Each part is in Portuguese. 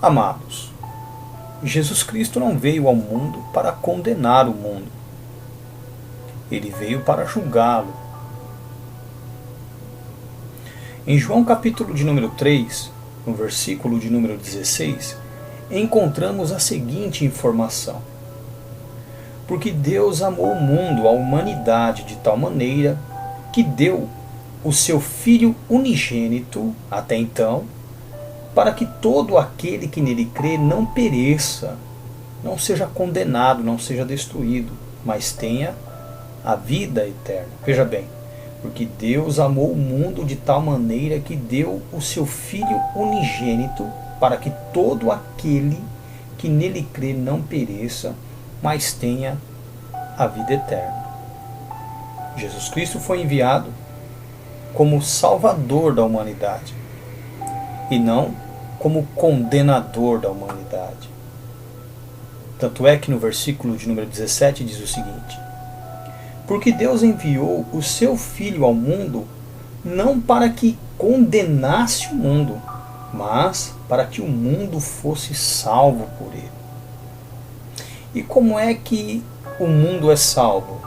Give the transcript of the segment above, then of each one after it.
Amados, Jesus Cristo não veio ao mundo para condenar o mundo. Ele veio para julgá-lo. Em João capítulo de número 3, no versículo de número 16, encontramos a seguinte informação: porque Deus amou o mundo, a humanidade, de tal maneira que deu o seu Filho unigênito, até então, para que todo aquele que nele crê não pereça, não seja condenado, não seja destruído, mas tenha a vida eterna. Veja bem, porque Deus amou o mundo de tal maneira que deu o seu Filho unigênito, para que todo aquele que nele crê não pereça, mas tenha a vida eterna. Jesus Cristo foi enviado como Salvador da humanidade e não como condenador da humanidade. Tanto é que no versículo de número 17 diz o seguinte: porque Deus enviou o seu Filho ao mundo não para que condenasse o mundo, mas para que o mundo fosse salvo por ele. E como é que o mundo é salvo?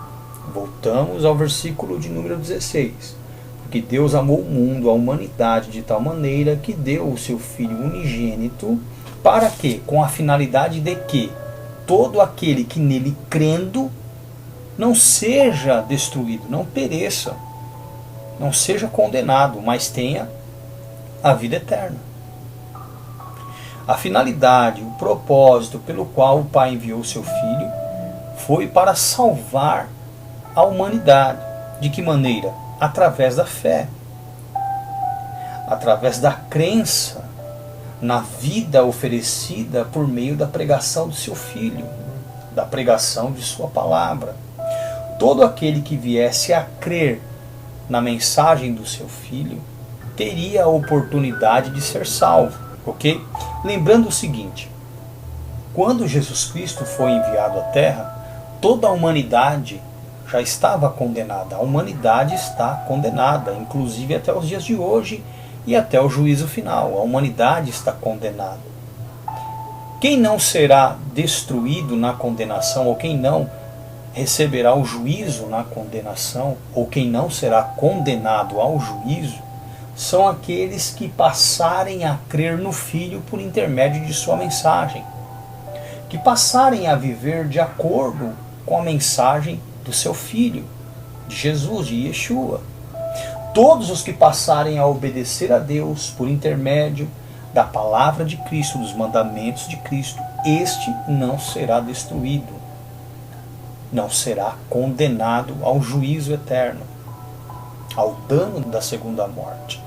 Voltamos ao versículo de número 16. Porque Deus amou o mundo, a humanidade, de tal maneira que deu o seu Filho unigênito, para que? Com a finalidade de que todo aquele que nele crendo não seja destruído, não pereça, não seja condenado, mas tenha a vida eterna. A finalidade, o propósito pelo qual o Pai enviou o seu Filho foi para salvar a humanidade. De que maneira? Através da fé, através da crença na vida oferecida por meio da pregação do seu Filho, da pregação de sua palavra. Todo aquele que viesse a crer na mensagem do seu Filho teria a oportunidade de ser salvo, ok? Lembrando o seguinte: quando Jesus Cristo foi enviado à Terra, toda a humanidade já estava condenada. A humanidade está condenada, inclusive até os dias de hoje e até o juízo final. A humanidade está condenada. Quem não será destruído na condenação, ou quem não receberá o juízo na condenação, ou quem não será condenado ao juízo, são aqueles que passarem a crer no Filho por intermédio de sua mensagem, que passarem a viver de acordo com a mensagem do seu Filho, de Jesus, de Yeshua. Todos os que passarem a obedecer a Deus por intermédio da palavra de Cristo, dos mandamentos de Cristo, este não será destruído, não será condenado ao juízo eterno, ao dano da segunda morte.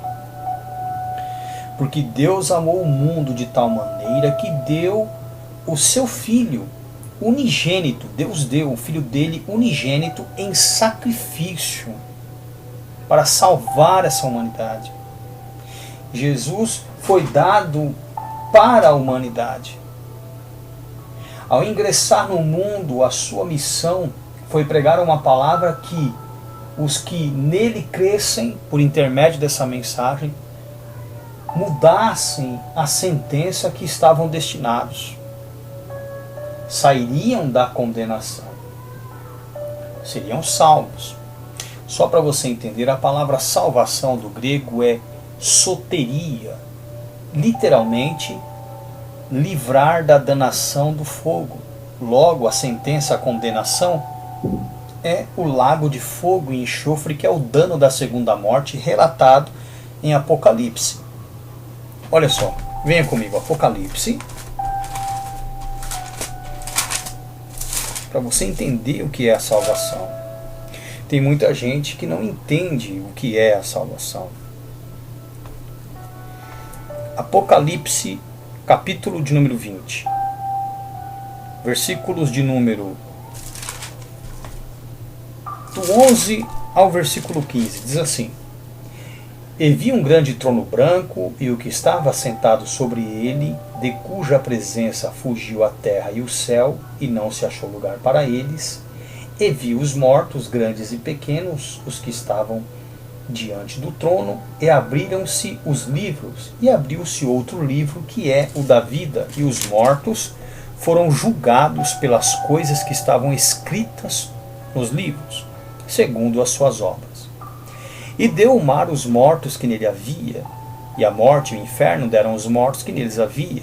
Porque Deus amou o mundo de tal maneira que deu o seu Filho unigênito. Deus deu o Filho dele unigênito em sacrifício para salvar essa humanidade. Jesus foi dado para a humanidade. Ao ingressar no mundo, a sua missão foi pregar uma palavra que os que nele crescem, por intermédio dessa mensagem, mudassem a sentença que estavam destinados. Sairiam da condenação. Seriam salvos. Só para você entender, a palavra salvação do grego é soteria. Literalmente, livrar da danação do fogo. Logo, a sentença, a condenação, é o lago de fogo e enxofre, que é o dano da segunda morte, relatado em Apocalipse. Olha só, venha comigo, Apocalipse, para você entender o que é a salvação. Tem muita gente que não entende o que é a salvação. Apocalipse, capítulo de número 20, versículos de número do 11 ao versículo 15, diz assim: E vi um grande trono branco, e o que estava sentado sobre ele, de cuja presença fugiu a terra e o céu, e não se achou lugar para eles. E vi os mortos, grandes e pequenos, os que estavam diante do trono, e abriram-se os livros, e abriu-se outro livro, que é o da vida, e os mortos foram julgados pelas coisas que estavam escritas nos livros, segundo as suas obras. E deu o mar os mortos que nele havia, e a morte e o inferno deram os mortos que neles havia,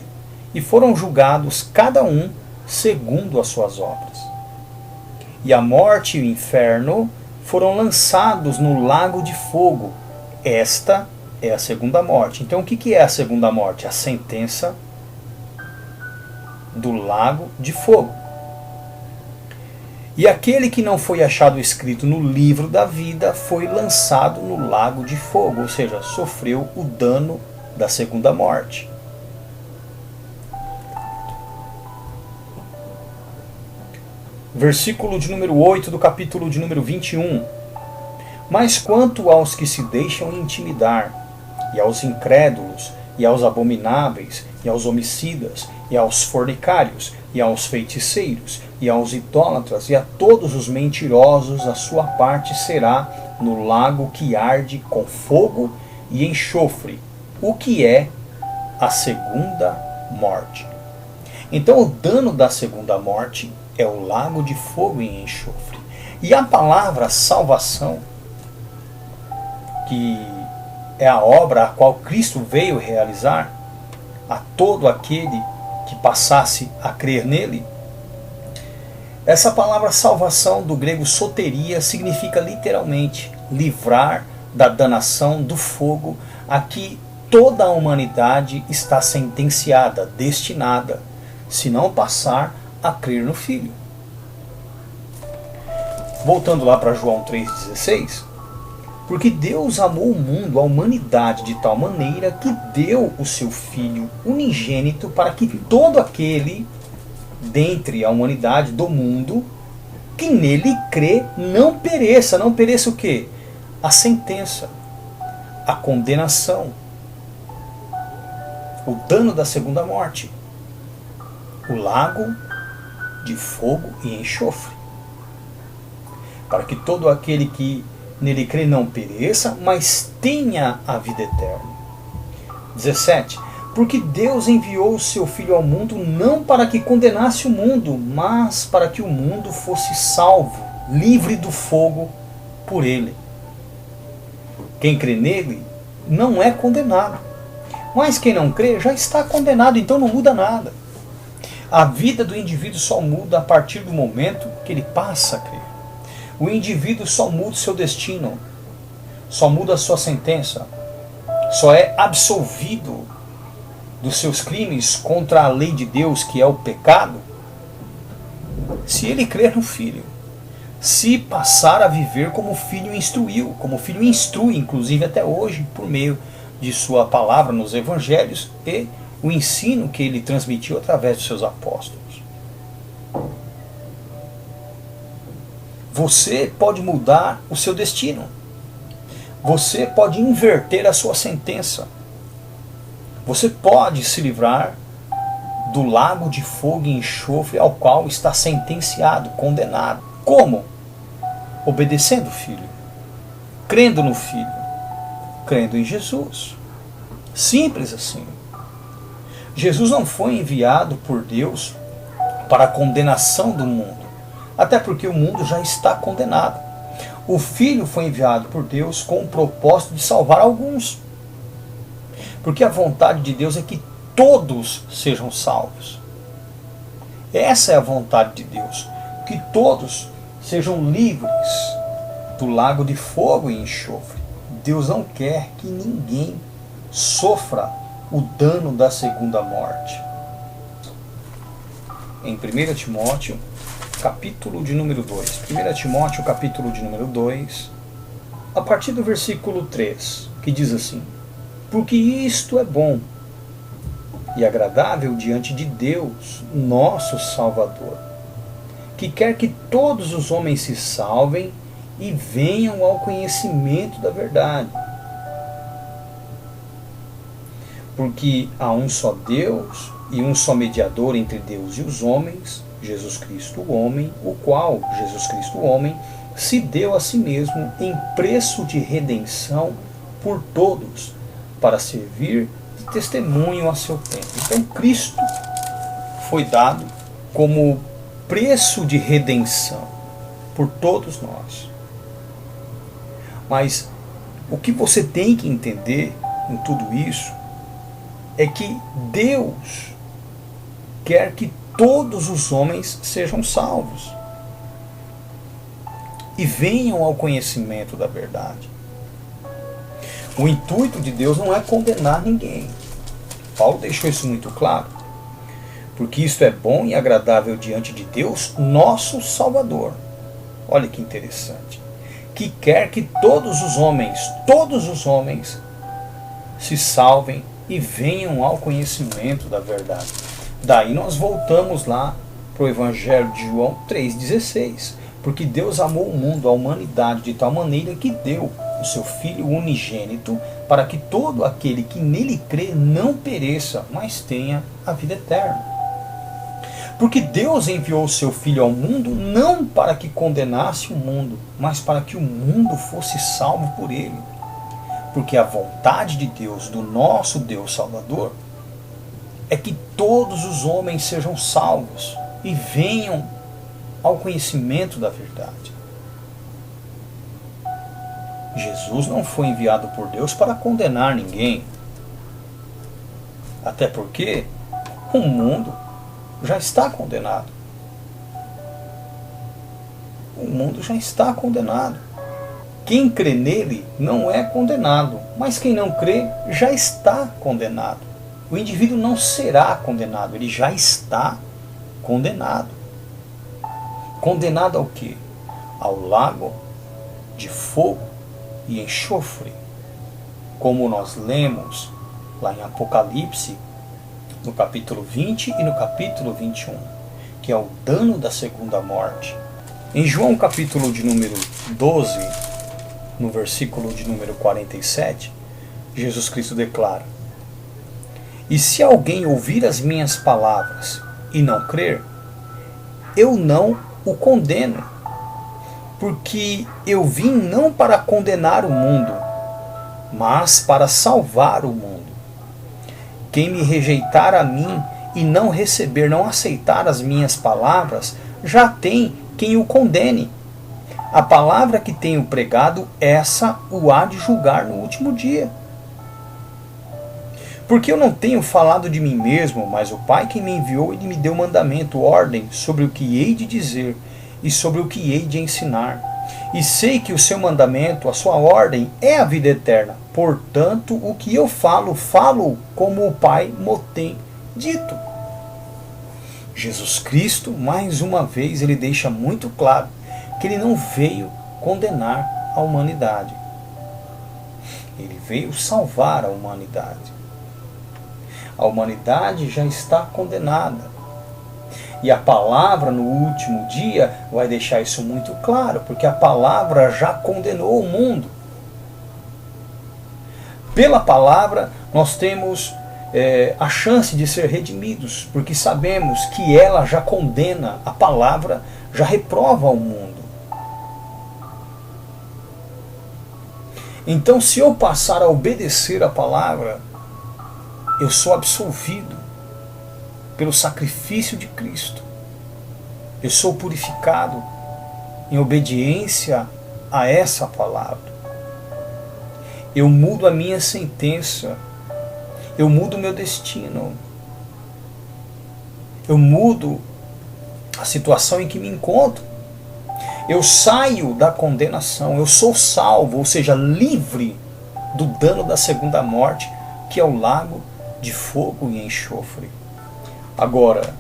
e foram julgados cada um segundo as suas obras. E a morte e o inferno foram lançados no lago de fogo. Esta é a segunda morte. Então o que é a segunda morte? A sentença do lago de fogo. E aquele que não foi achado escrito no livro da vida foi lançado no lago de fogo, ou seja, sofreu o dano da segunda morte. Versículo de número 8 do capítulo de número 21. Mas quanto aos que se deixam intimidar, e aos incrédulos, e aos abomináveis, e aos homicidas, e aos fornicários, e aos feiticeiros, e aos idólatras, e a todos os mentirosos, a sua parte será no lago que arde com fogo e enxofre, o que é a segunda morte. Então o dano da segunda morte é o lago de fogo e enxofre. E a palavra salvação, que é a obra a qual Cristo veio realizar a todo aquele que passasse a crer nele, essa palavra salvação, do grego soteria, significa literalmente livrar da danação do fogo a que toda a humanidade está sentenciada, destinada, se não passar a crer no Filho. Voltando lá para João 3,16, porque Deus amou o mundo, a humanidade, de tal maneira que deu o seu Filho unigênito para que todo aquele dentre a humanidade do mundo que nele crê não pereça. Não pereça o quê? A sentença, a condenação, o dano da segunda morte, o lago de fogo e enxofre, para que todo aquele que nele crê não pereça, mas tenha a vida eterna. 17. Porque Deus enviou o seu Filho ao mundo não para que condenasse o mundo, mas para que o mundo fosse salvo, livre do fogo por ele. Quem crê nele não é condenado, mas quem não crê já está condenado, então não muda nada. A vida do indivíduo só muda a partir do momento que ele passa a crer. O indivíduo só muda o seu destino, só muda a sua sentença, só é absolvido dos seus crimes contra a lei de Deus, que é o pecado, se ele crer no Filho, se passar a viver como o Filho instruiu, como o Filho instrui, inclusive até hoje, por meio de sua palavra nos evangelhos e o ensino que ele transmitiu através dos seus apóstolos. Você pode mudar o seu destino. Você pode inverter a sua sentença. Você pode se livrar do lago de fogo e enxofre ao qual está sentenciado, condenado. Como? Obedecendo o Filho, crendo no Filho, crendo em Jesus. Simples assim. Jesus não foi enviado por Deus para a condenação do mundo, até porque o mundo já está condenado. O Filho foi enviado por Deus com o propósito de salvar alguns. Porque a vontade de Deus é que todos sejam salvos. Essa é a vontade de Deus, que todos sejam livres do lago de fogo e enxofre. Deus não quer que ninguém sofra o dano da segunda morte. Em 1 Timóteo, capítulo de número 2. 1 Timóteo, capítulo de número 2, a partir do versículo 3, que diz assim: porque isto é bom e agradável diante de Deus, nosso Salvador, que quer que todos os homens se salvem e venham ao conhecimento da verdade. Porque há um só Deus e um só mediador entre Deus e os homens, Jesus Cristo o homem, o qual, Jesus Cristo o homem, se deu a si mesmo em preço de redenção por todos, para servir de testemunho a seu tempo. Então Cristo foi dado como preço de redenção por todos nós. Mas o que você tem que entender em tudo isso é que Deus quer que todos os homens sejam salvos e venham ao conhecimento da verdade. O intuito de Deus não é condenar ninguém. Paulo deixou isso muito claro. Porque isto é bom e agradável diante de Deus, nosso Salvador. Olha que interessante. Que quer que todos os homens, se salvem e venham ao conhecimento da verdade. Daí nós voltamos lá para o Evangelho de João 3,16. Porque Deus amou o mundo, a humanidade, de tal maneira que deu o seu Filho unigênito, para que todo aquele que nele crê não pereça, mas tenha a vida eterna. Porque Deus enviou o seu Filho ao mundo não para que condenasse o mundo, mas para que o mundo fosse salvo por ele. Porque a vontade de Deus, do nosso Deus Salvador, é que todos os homens sejam salvos e venham ao conhecimento da verdade. Jesus não foi enviado por Deus para condenar ninguém. Até porque o mundo já está condenado. O mundo já está condenado. Quem crê nele não é condenado, mas quem não crê já está condenado. O indivíduo não será condenado, ele já está condenado. Condenado ao quê? Ao lago de fogo e enxofre, como nós lemos lá em Apocalipse, no capítulo 20 e no capítulo 21, que é o dano da segunda morte. Em João capítulo de número 12, no versículo de número 47, Jesus Cristo declara: E se alguém ouvir as minhas palavras e não crer, eu não o condeno, porque eu vim não para condenar o mundo, mas para salvar o mundo. Quem me rejeitar a mim e não receber, não aceitar as minhas palavras, já tem quem o condene. A palavra que tenho pregado, essa o há de julgar no último dia. Porque eu não tenho falado de mim mesmo, mas o Pai que me enviou, ele me deu mandamento, ordem, sobre o que hei de dizer e sobre o que hei de ensinar. E sei que o seu mandamento, a sua ordem, é a vida eterna. Portanto, o que eu falo, falo como o Pai me tem dito. Jesus Cristo, mais uma vez, ele deixa muito claro que ele não veio condenar a humanidade. Ele veio salvar a humanidade. A humanidade já está condenada. E a palavra no último dia vai deixar isso muito claro, porque a palavra já condenou o mundo. Pela palavra nós temos a chance de ser redimidos, porque sabemos que ela já condena, a palavra já reprova o mundo. Então, se eu passar a obedecer a palavra, eu sou absolvido pelo sacrifício de Cristo. Eu sou purificado em obediência a essa palavra. Eu mudo a minha sentença. Eu mudo o meu destino. Eu mudo a situação em que me encontro. Eu saio da condenação. Eu sou salvo, ou seja, livre do dano da segunda morte, que é o lago de fogo e enxofre. Agora,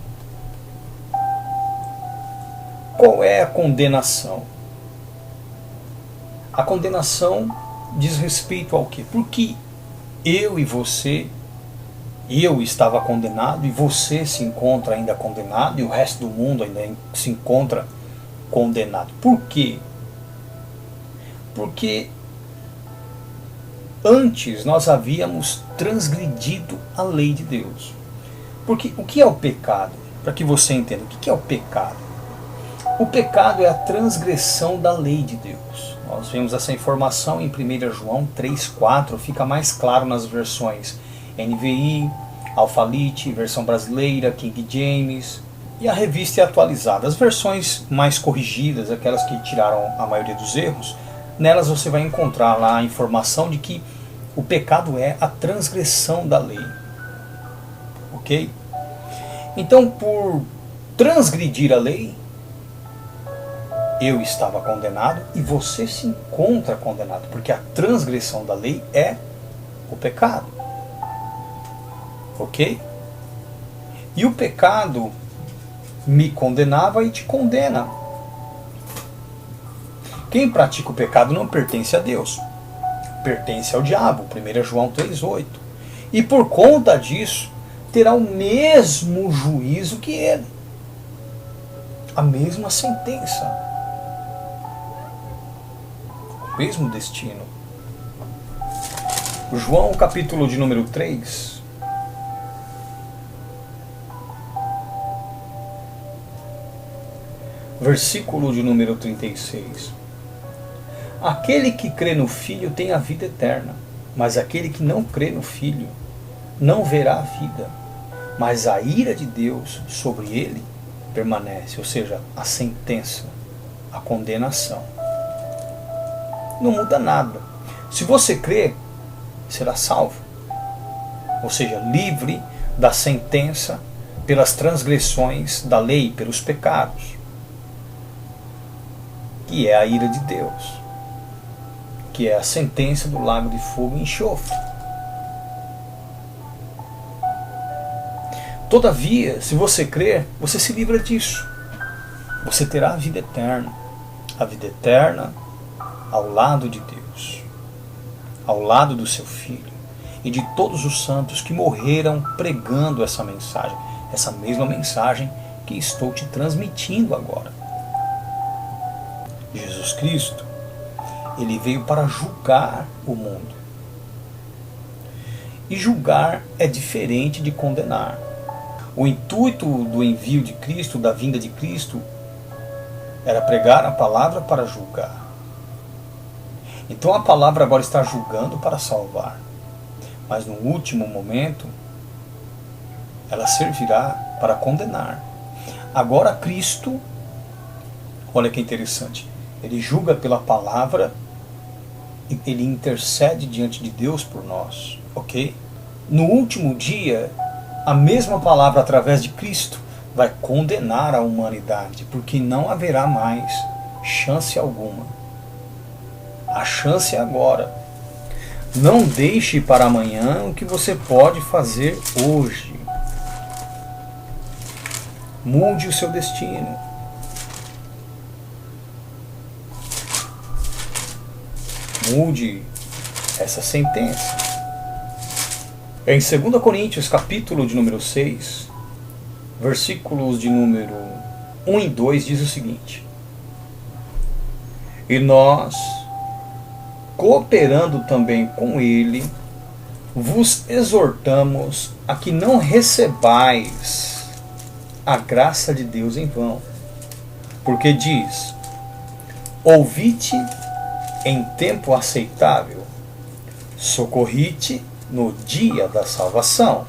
qual é a condenação? A condenação diz respeito ao quê? Porque eu e você, eu estava condenado e você se encontra ainda condenado e o resto do mundo ainda se encontra condenado. Por quê? Porque antes nós havíamos transgredido a lei de Deus. Porque o que é o pecado? Para que você entenda, o que é o pecado? O pecado é a transgressão da lei de Deus. Nós vemos essa informação em 1 João 3,4, fica mais claro nas versões NVI, Alphalete, versão brasileira, King James e a revista atualizada. As versões mais corrigidas, aquelas que tiraram a maioria dos erros, nelas você vai encontrar lá a informação de que o pecado é a transgressão da lei. Ok? Então, por transgredir a lei, eu estava condenado e você se encontra condenado, porque a transgressão da lei é o pecado. Ok? E o pecado me condenava e te condena. Quem pratica o pecado não pertence a Deus, pertence ao diabo, 1 João 3,8. E por conta disso, terá o mesmo juízo que ele, a mesma sentença, o mesmo destino. João, capítulo de número 3, versículo de número 36. Aquele que crê no Filho tem a vida eterna, mas aquele que não crê no Filho não verá a vida, mas a ira de Deus sobre ele permanece, ou seja, a sentença, a condenação. Não muda nada. Se você crê, será salvo, ou seja, livre da sentença pelas transgressões da lei, pelos pecados, que é a ira de Deus, que é a sentença do lago de fogo e enxofre. Todavia, se você crer, você se livra disso. Você terá a vida eterna. A vida eterna ao lado de Deus, ao lado do seu Filho e de todos os santos que morreram pregando essa mesma mensagem que estou te transmitindo agora. Jesus Cristo, ele veio para julgar o mundo. E julgar é diferente de condenar. O intuito do envio de Cristo, da vinda de Cristo, era pregar a palavra para julgar. Então a palavra agora está julgando para salvar. Mas no último momento, ela servirá para condenar. Agora Cristo, olha que interessante, ele julga pela palavra e ele intercede diante de Deus por nós, ok? No último dia, a mesma palavra através de Cristo vai condenar a humanidade, porque não haverá mais chance alguma. A chance é agora. Não deixe para amanhã o que você pode fazer hoje. Mude o seu destino. Mude essa sentença. Em 2 Coríntios, capítulo de número 6, versículos de número 1 e 2, diz o seguinte: E nós, cooperando também com ele, vos exortamos a que não recebais a graça de Deus em vão. Porque diz: Ouvi-te em tempo aceitável, socorri-te no dia da salvação.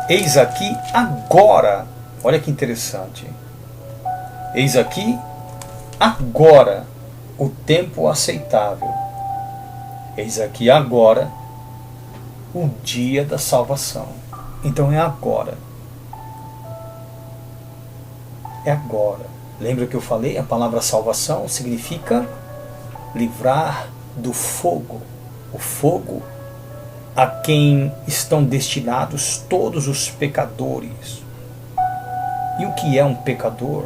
Eis aqui agora, olha que interessante, eis aqui agora o tempo aceitável, eis aqui agora o dia da salvação. Então é agora. É agora. Lembra que eu falei? A palavra salvação significa livrar do fogo. O fogo a quem estão destinados todos os pecadores. E o que é um pecador?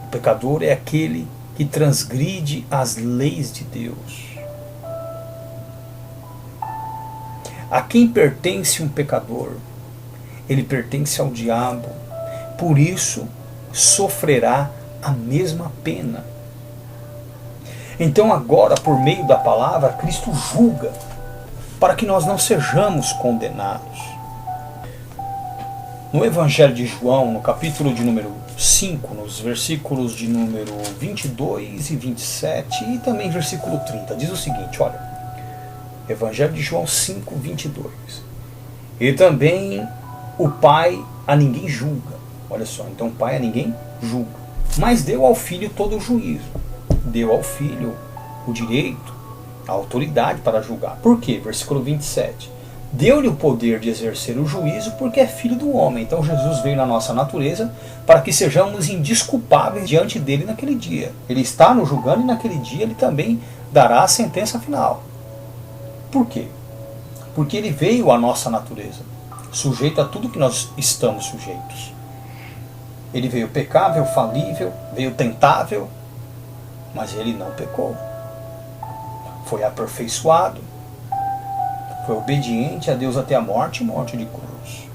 O pecador é aquele que transgride as leis de Deus. A quem pertence um pecador? Ele pertence ao diabo. Por isso, sofrerá a mesma pena. Então agora, por meio da palavra, Cristo julga para que nós não sejamos condenados. No Evangelho de João, no capítulo de número 5, 5, nos versículos de número 22 e 27 e também versículo 30, diz o seguinte, olha, Evangelho de João 5, 22. E também o Pai a ninguém julga. Olha só, então o Pai a ninguém julga. Mas deu ao Filho todo o juízo. Deu ao Filho o direito, a autoridade para julgar. Por quê? Versículo 27. Deu-lhe o poder de exercer o juízo porque é filho do homem. Então Jesus veio na nossa natureza para que sejamos indesculpáveis diante dele naquele dia. Ele está nos julgando e naquele dia ele também dará a sentença final. Por quê? Porque ele veio à nossa natureza, sujeito a tudo que nós estamos sujeitos. Ele veio pecável, falível, veio tentável, mas ele não pecou. Foi aperfeiçoado, foi obediente a Deus até a morte e morte de cruz.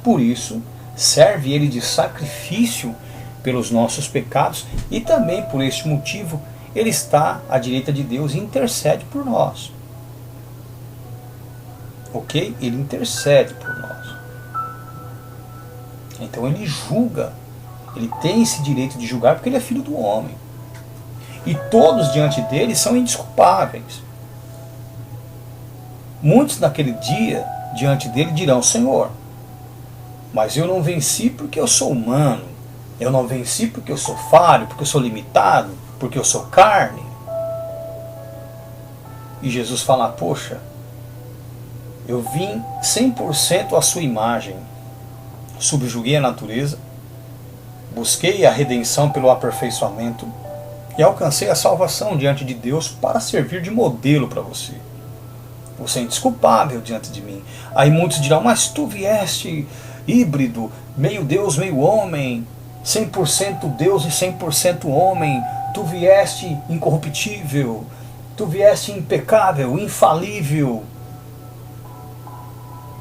Por isso, serve ele de sacrifício pelos nossos pecados e também por este motivo ele está à direita de Deus e intercede por nós. Ok? Ele intercede por nós. Então ele julga. Ele tem esse direito de julgar porque ele é filho do homem. E todos diante dele são indesculpáveis. Muitos naquele dia diante dele dirão, Senhor, mas eu não venci porque eu sou humano. Eu não venci porque eu sou falho, porque eu sou limitado, porque eu sou carne. E Jesus fala, poxa, eu vim 100% à sua imagem, subjuguei a natureza, busquei a redenção pelo aperfeiçoamento e alcancei a salvação diante de Deus para servir de modelo para você. Você é indesculpável diante de mim. Aí muitos dirão, mas tu vieste híbrido, meio Deus, meio homem, 100% Deus e 100% homem, tu vieste incorruptível, tu vieste impecável, infalível.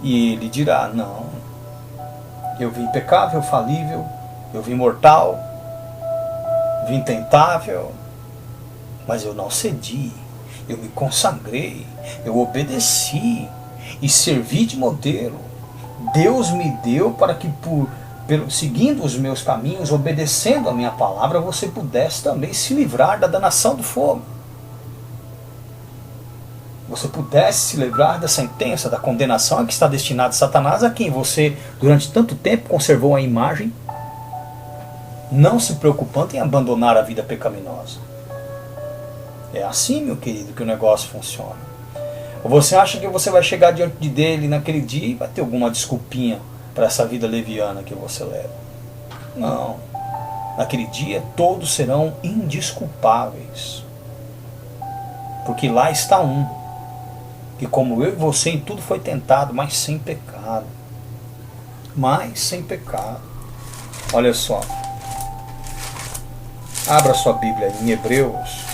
E ele dirá, não, eu vim pecável, falível, eu vim mortal, vim tentável, mas eu não cedi, eu me consagrei, eu obedeci e servi de modelo. Deus me deu para que, seguindo os meus caminhos, obedecendo a minha palavra, você pudesse também se livrar da danação do fogo. Você pudesse se livrar da sentença, da condenação a que está destinado Satanás, a quem você durante tanto tempo conservou a imagem, não se preocupando em abandonar a vida pecaminosa. É assim, meu querido, que o negócio funciona. Ou você acha que você vai chegar diante dele naquele dia e vai ter alguma desculpinha para essa vida leviana que você leva? Não. Naquele dia todos serão indesculpáveis. Porque lá está um que como eu e você em tudo foi tentado, mas sem pecado. Mas sem pecado. Olha só. Abra sua Bíblia em Hebreus.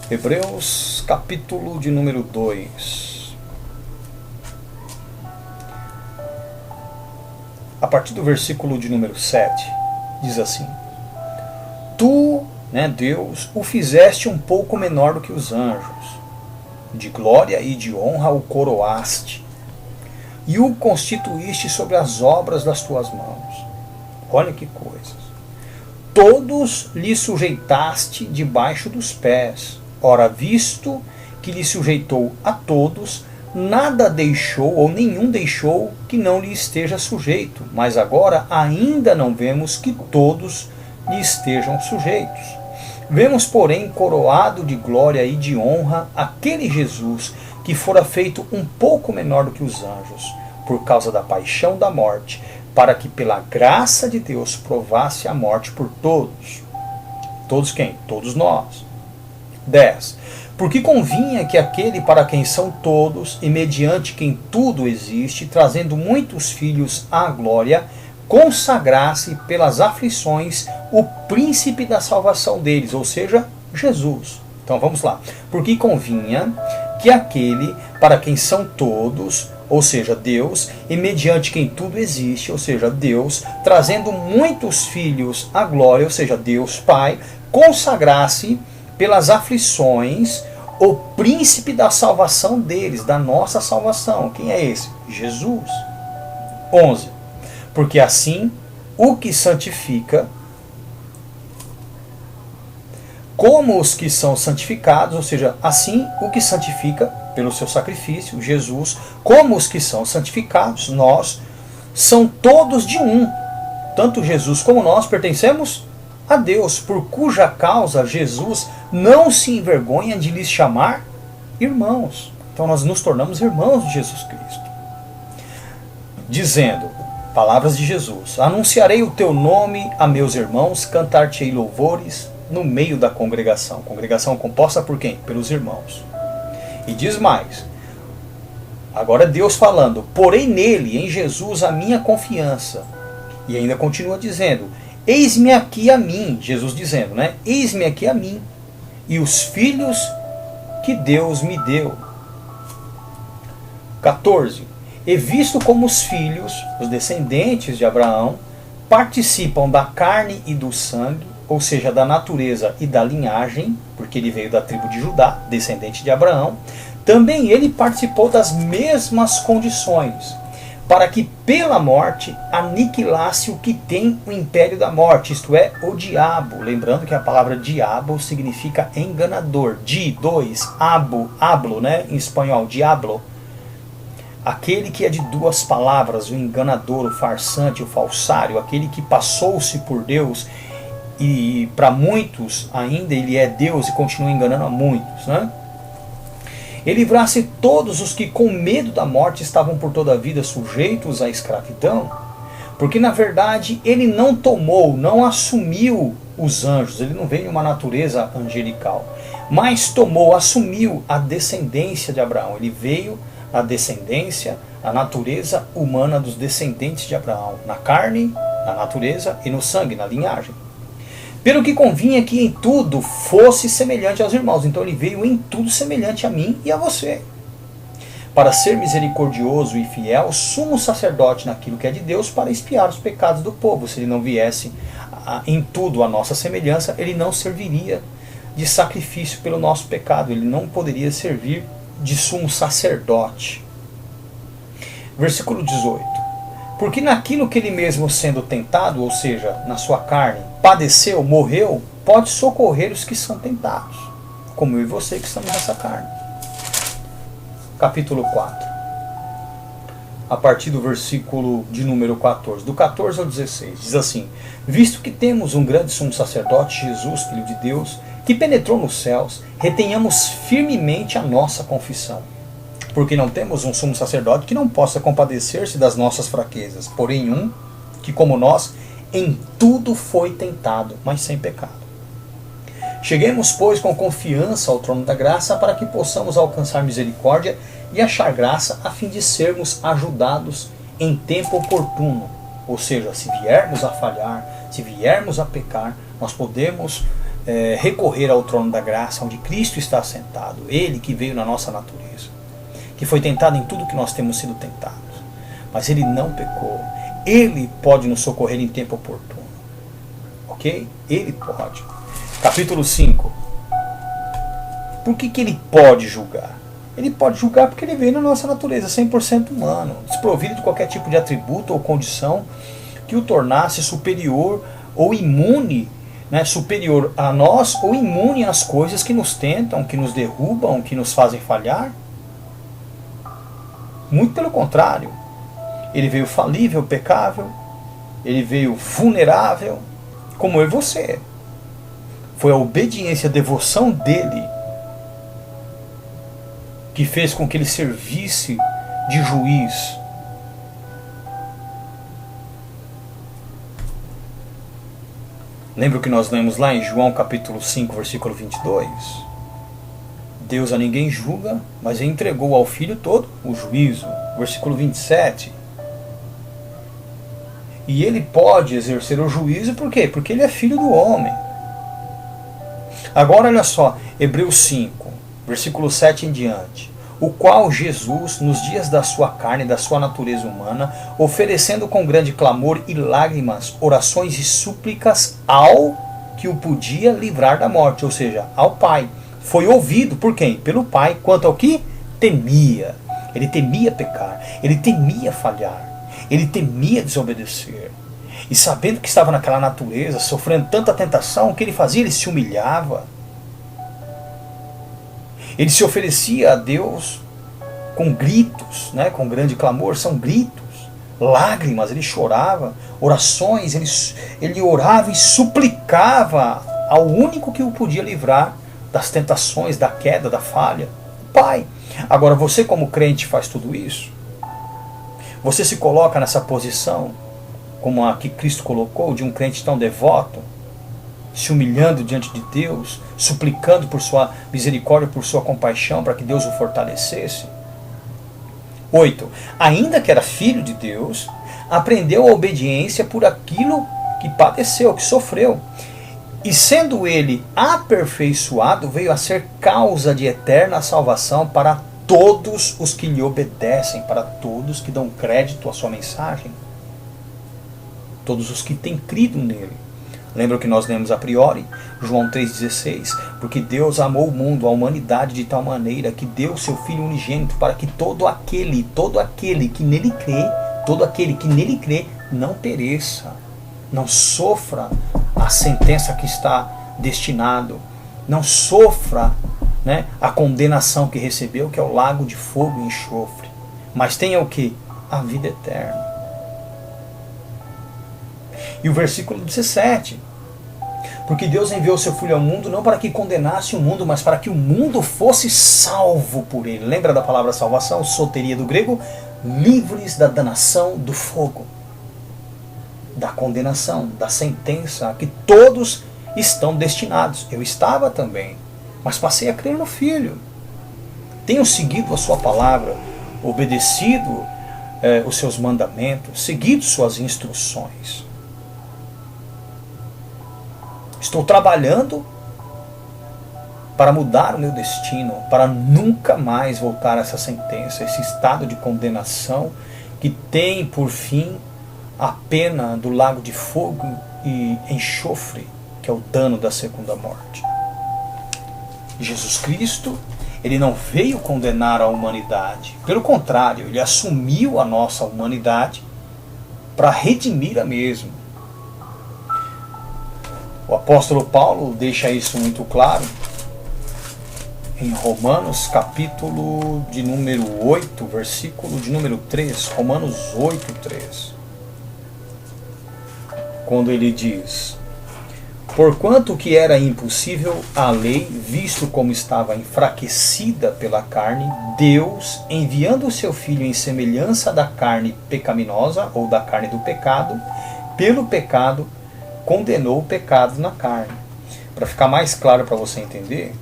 Hebreus capítulo de número 2. A partir do versículo de número 7, diz assim: Tu, Deus, o fizeste um pouco menor do que os anjos, de glória e de honra o coroaste, e o constituíste sobre as obras das tuas mãos. Olha que coisas. Todos lhe sujeitaste debaixo dos pés. Ora, visto que lhe sujeitou a todos, nada deixou ou nenhum deixou que não lhe esteja sujeito. Mas agora ainda não vemos que todos lhe estejam sujeitos. Vemos, porém, coroado de glória e de honra aquele Jesus que fora feito um pouco menor do que os anjos, por causa da paixão da morte, para que pela graça de Deus provasse a morte por todos. Todos quem? Todos nós. 10. Porque convinha que aquele para quem são todos, e mediante quem tudo existe, trazendo muitos filhos à glória, consagrasse pelas aflições o príncipe da salvação deles, ou seja, Jesus. Então vamos lá. Porque convinha que aquele para quem são todos, ou seja, Deus, e mediante quem tudo existe, ou seja, Deus, trazendo muitos filhos à glória, ou seja, Deus Pai, consagrasse pelas aflições o príncipe da salvação deles, da nossa salvação. Quem é esse? Jesus. 11. Porque assim o que santifica, como os que são santificados, ou seja, assim o que santifica pelo seu sacrifício, Jesus, como os que são santificados, nós, são todos de um. Tanto Jesus como nós pertencemos a Deus, por cuja causa Jesus não se envergonha de lhes chamar irmãos. Então nós nos tornamos irmãos de Jesus Cristo. Dizendo, palavras de Jesus, anunciarei o teu nome a meus irmãos, cantar-te-ei louvores no meio da congregação. Congregação composta por quem? Pelos irmãos. E diz mais, agora Deus falando, porém nele, em Jesus, a minha confiança. E ainda continua dizendo, eis-me aqui a mim, Jesus dizendo, né? Eis-me aqui a mim, e os filhos que Deus me deu. 14. E visto como os filhos, os descendentes de Abraão, participam da carne e do sangue, ou seja, da natureza e da linhagem, porque ele veio da tribo de Judá, descendente de Abraão, também ele participou das mesmas condições, para que pela morte aniquilasse o que tem o império da morte, isto é, o diabo. Lembrando que a palavra diabo significa enganador. Hablo, né? Em espanhol, diablo. Aquele que é de duas palavras, o enganador, o farsante, o falsário, aquele que passou-se por Deus e para muitos ainda ele é Deus e continua enganando a muitos, né? E livrasse todos os que com medo da morte estavam por toda a vida sujeitos à escravidão, porque na verdade ele não tomou, não assumiu os anjos, ele não veio em uma natureza angelical, mas assumiu a descendência de Abraão, ele veio a descendência, a natureza humana dos descendentes de Abraão, na carne, na natureza e no sangue, na linhagem. Pelo que convinha que em tudo fosse semelhante aos irmãos. Então ele veio em tudo semelhante a mim e a você. Para ser misericordioso e fiel, sumo sacerdote naquilo que é de Deus, para expiar os pecados do povo. Se ele não viesse em tudo a nossa semelhança, ele não serviria de sacrifício pelo nosso pecado. Ele não poderia servir de sumo sacerdote. Versículo 18. Porque naquilo que ele mesmo sendo tentado, ou seja, na sua carne, padeceu, morreu, pode socorrer os que são tentados, como eu e você que estamos nessa carne. Capítulo 4. A partir do versículo de número 14, do 14 ao 16, diz assim, visto que temos um grande sumo sacerdote, Jesus, Filho de Deus, que penetrou nos céus, retenhamos firmemente a nossa confissão. Porque não temos um sumo sacerdote que não possa compadecer-se das nossas fraquezas, porém um que, como nós, em tudo foi tentado, mas sem pecado. Cheguemos, pois, com confiança ao trono da graça, para que possamos alcançar misericórdia e achar graça, a fim de sermos ajudados em tempo oportuno. Ou seja, se viermos a falhar, se viermos a pecar, nós podemos recorrer ao trono da graça, onde Cristo está sentado, Ele que veio na nossa natureza, que foi tentado em tudo que nós temos sido tentados, mas ele não pecou. Ele pode nos socorrer em tempo oportuno, ok? Ele pode. Capítulo 5. Por que ele pode julgar? Ele pode julgar porque ele veio na nossa natureza 100% humano, desprovido de qualquer tipo de atributo ou condição que o tornasse superior ou imune, né, superior a nós ou imune às coisas que nos tentam, que nos derrubam, que nos fazem falhar. Muito pelo contrário, ele veio falível, pecável, ele veio vulnerável, como eu e você. Foi a obediência, a devoção dele que fez com que ele servisse de juiz. Lembra o que nós lemos lá em João capítulo 5, versículo 22? Deus a ninguém julga, mas entregou ao Filho todo o juízo. Versículo 27. E ele pode exercer o juízo, por quê? Porque ele é filho do homem. Agora olha só, Hebreus 5, versículo 7 em diante. O qual Jesus, nos dias da sua carne, da sua natureza humana, oferecendo com grande clamor e lágrimas, orações e súplicas ao que o podia livrar da morte, ou seja, ao Pai. Foi ouvido por quem? Pelo Pai, quanto ao que temia. Ele temia pecar, ele temia falhar. Ele temia desobedecer. E sabendo que estava naquela natureza, sofrendo tanta tentação, o que ele fazia? Ele se humilhava. Ele se oferecia a Deus com gritos, né, com grande clamor, são gritos, lágrimas, ele chorava, orações, ele orava e suplicava ao único que o podia livrar das tentações, da queda, da falha, o Pai. Agora você como crente faz tudo isso? Você se coloca nessa posição, como a que Cristo colocou, de um crente tão devoto, se humilhando diante de Deus, suplicando por sua misericórdia, por sua compaixão, para que Deus o fortalecesse? 8. Ainda que era filho de Deus, aprendeu a obediência por aquilo que padeceu, que sofreu. E sendo ele aperfeiçoado, veio a ser causa de eterna salvação para todos os que lhe obedecem, para todos que dão crédito à sua mensagem, todos os que têm crido nele. Lembra o que nós lemos a priori? João 3,16. Porque Deus amou o mundo, a humanidade, de tal maneira que deu seu Filho unigênito para que todo aquele que nele crê, não pereça, não sofra a sentença que está destinado, não sofra, né, a condenação que recebeu, que é o lago de fogo e enxofre, mas tenha o que? A vida eterna. E o versículo 17. Porque Deus enviou seu Filho ao mundo não para que condenasse o mundo, mas para que o mundo fosse salvo por ele. Lembra da palavra salvação? Soteria do grego. Livres da danação do fogo, da condenação, da sentença a que todos estão destinados. Eu estava também, mas passei a crer no Filho. Tenho seguido a sua palavra, obedecido os seus mandamentos, seguido suas instruções. Estou trabalhando para mudar o meu destino, para nunca mais voltar a essa sentença, esse estado de condenação que tem por fim a pena do lago de fogo e enxofre, que é o dano da segunda morte. Jesus Cristo, ele não veio condenar a humanidade, pelo contrário, ele assumiu a nossa humanidade para redimir a mesma. O apóstolo Paulo deixa isso muito claro em Romanos capítulo de número 8, versículo de número 3, Romanos 8, 3. Quando ele diz: porquanto que era impossível a lei, visto como estava enfraquecida pela carne, Deus, enviando o seu Filho em semelhança da carne pecaminosa, ou da carne do pecado, pelo pecado, condenou o pecado na carne. Para ficar mais claro para você entender,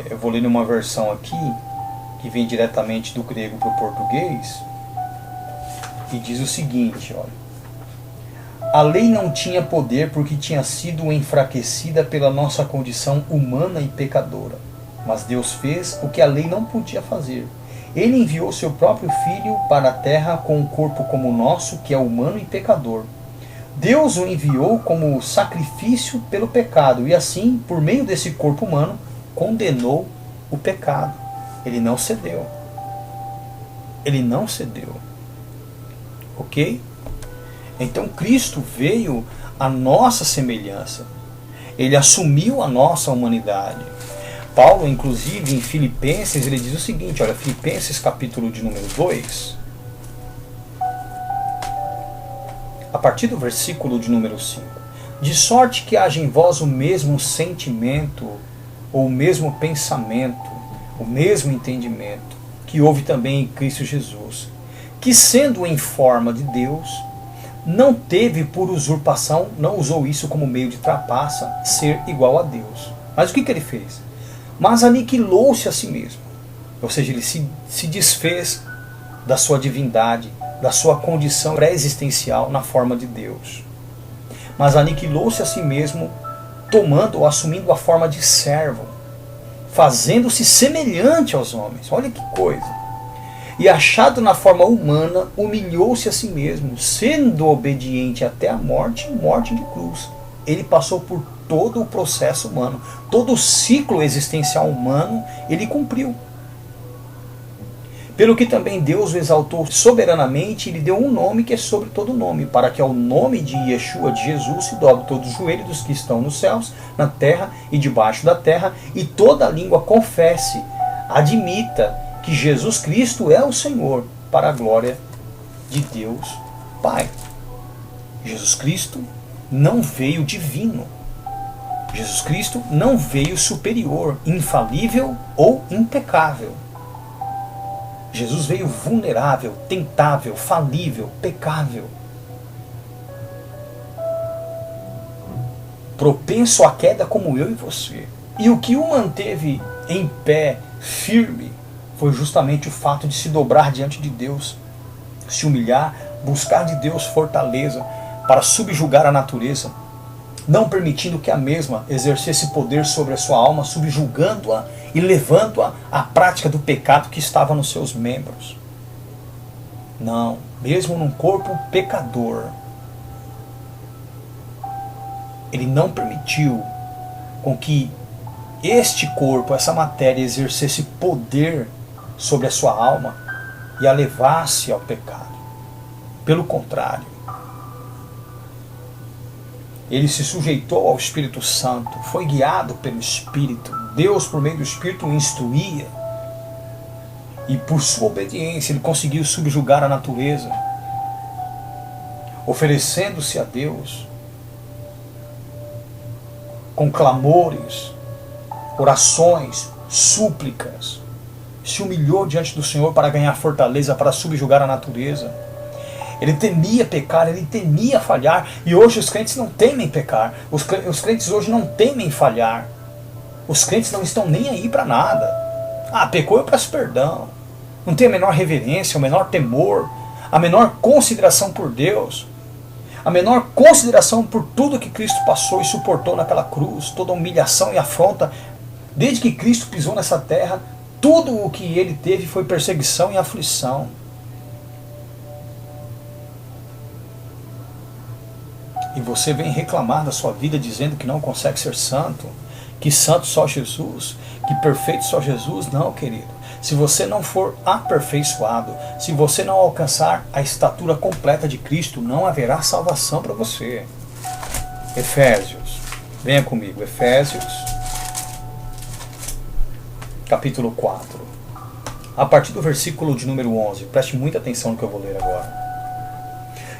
eu vou ler numa versão aqui, que vem diretamente do grego para o português, e diz o seguinte, olha. A lei não tinha poder porque tinha sido enfraquecida pela nossa condição humana e pecadora. Mas Deus fez o que a lei não podia fazer. Ele enviou seu próprio Filho para a terra com um corpo como o nosso, que é humano e pecador. Deus o enviou como sacrifício pelo pecado e assim, por meio desse corpo humano, condenou o pecado. Ele não cedeu. Ele não cedeu. Ok? Então Cristo veio à nossa semelhança. Ele assumiu a nossa humanidade. Paulo, inclusive, em Filipenses, ele diz o seguinte, olha, Filipenses capítulo de número 2, a partir do versículo de número 5. De sorte que haja em vós o mesmo sentimento, ou o mesmo pensamento, o mesmo entendimento, que houve também em Cristo Jesus, que sendo em forma de Deus, não teve por usurpação, não usou isso como meio de trapaça, ser igual a Deus. Mas o que ele fez? Mas aniquilou-se a si mesmo. Ou seja, ele se desfez da sua divindade, da sua condição pré-existencial na forma de Deus. Mas aniquilou-se a si mesmo, tomando ou assumindo a forma de servo, fazendo-se semelhante aos homens. Olha que coisa! E achado na forma humana, humilhou-se a si mesmo, sendo obediente até a morte, morte de cruz. Ele passou por todo o processo humano, todo o ciclo existencial humano, ele cumpriu. Pelo que também Deus o exaltou soberanamente e lhe deu um nome que é sobre todo nome, para que ao nome de Yeshua, de Jesus, se dobre todo o joelho dos que estão nos céus, na terra e debaixo da terra, e toda língua confesse, admita que Jesus Cristo é o Senhor, para a glória de Deus Pai. Jesus Cristo não veio divino. Jesus Cristo não veio superior, infalível ou impecável. Jesus veio vulnerável, tentável, falível, pecável. Propenso à queda como eu e você. E o que o manteve em pé, firme, foi justamente o fato de se dobrar diante de Deus, se humilhar, buscar de Deus fortaleza para subjugar a natureza, não permitindo que a mesma exercesse poder sobre a sua alma, subjugando-a e levando-a à prática do pecado que estava nos seus membros. Não, mesmo num corpo pecador, ele não permitiu com que este corpo, essa matéria, exercesse poder sobre a sua alma e a levasse ao pecado. Pelo contrário, ele se sujeitou ao Espírito Santo, foi guiado pelo Espírito. Deus, por meio do Espírito, o instruía. E por sua obediência, ele conseguiu subjugar a natureza, oferecendo-se a Deus com clamores, orações, súplicas. Se humilhou diante do Senhor para ganhar fortaleza, para subjugar a natureza. Ele temia pecar, ele temia falhar. E hoje os crentes não temem pecar. Os crentes hoje não temem falhar. Os crentes não estão nem aí para nada. Ah, pecou, eu peço perdão. Não tem a menor reverência, o menor temor, a menor consideração por Deus, a menor consideração por tudo que Cristo passou e suportou naquela cruz, toda a humilhação e afronta. Desde que Cristo pisou nessa terra, tudo o que ele teve foi perseguição e aflição. E você vem reclamar da sua vida dizendo que não consegue ser santo, que santo só Jesus, que perfeito só Jesus. Não, querido. Se você não for aperfeiçoado, se você não alcançar a estatura completa de Cristo, não haverá salvação para você. Efésios, venha comigo, Efésios, capítulo 4. A partir do versículo de número 11, preste muita atenção no que eu vou ler agora.